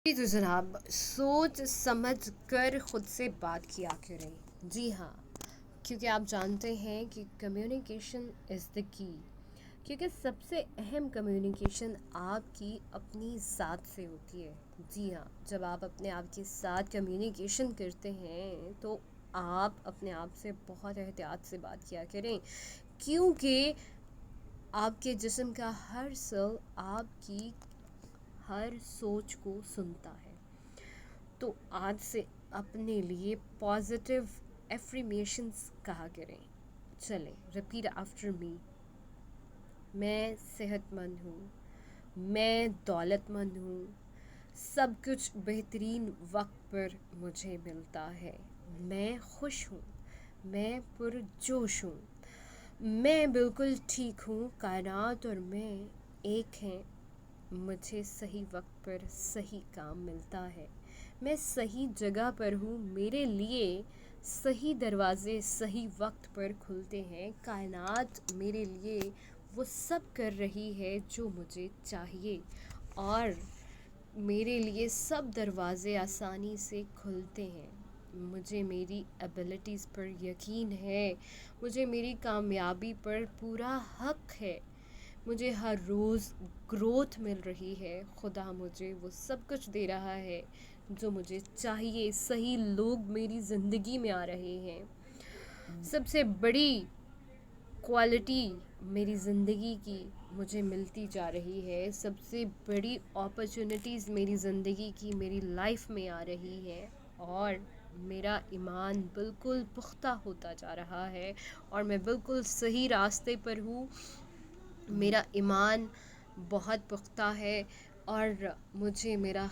جی تو جناب، سوچ سمجھ کر خود سے بات کیا کریں. جی ہاں، کیونکہ آپ جانتے ہیں کہ کمیونیکیشن از دا کی. کیونکہ سب سے اہم کمیونیکیشن آپ کی اپنی ذات سے ہوتی ہے. جی ہاں، جب آپ اپنے آپ کے ساتھ کمیونیکیشن کرتے ہیں تو آپ اپنے آپ سے بہت احتیاط سے بات کیا کریں، کیونکہ آپ کے جسم کا ہر سیل آپ کی ہر سوچ کو سنتا ہے. تو آج سے اپنے لیے پازیٹیو ایفرمیشنز کہا کریں. چلیں، ریپیٹ آفٹر می. میں صحت مند ہوں، میں دولت مند ہوں، سب کچھ بہترین وقت پر مجھے ملتا ہے، میں خوش ہوں، میں پرجوش ہوں، میں بالکل ٹھیک ہوں، کائنات اور میں ایک ہیں، مجھے صحیح وقت پر صحیح کام ملتا ہے، میں صحیح جگہ پر ہوں، میرے لیے صحیح دروازے صحیح وقت پر کھلتے ہیں، کائنات میرے لیے وہ سب کر رہی ہے جو مجھے چاہیے، اور میرے لیے سب دروازے آسانی سے کھلتے ہیں. مجھے میری ایبلٹیز پر یقین ہے، مجھے میری کامیابی پر پورا حق ہے، مجھے ہر روز گروتھ مل رہی ہے، خدا مجھے وہ سب کچھ دے رہا ہے جو مجھے چاہیے، صحیح لوگ میری زندگی میں آ رہے ہیں، سب سے بڑی کوالٹی میری زندگی کی مجھے ملتی جا رہی ہے، سب سے بڑی اپرچونٹیز میری زندگی کی میری لائف میں آ رہی ہے، اور میرا ایمان بالکل پختہ ہوتا جا رہا ہے، اور میں بالکل صحیح راستے پر ہوں. میرا ایمان بہت پختہ ہے، اور مجھے میرا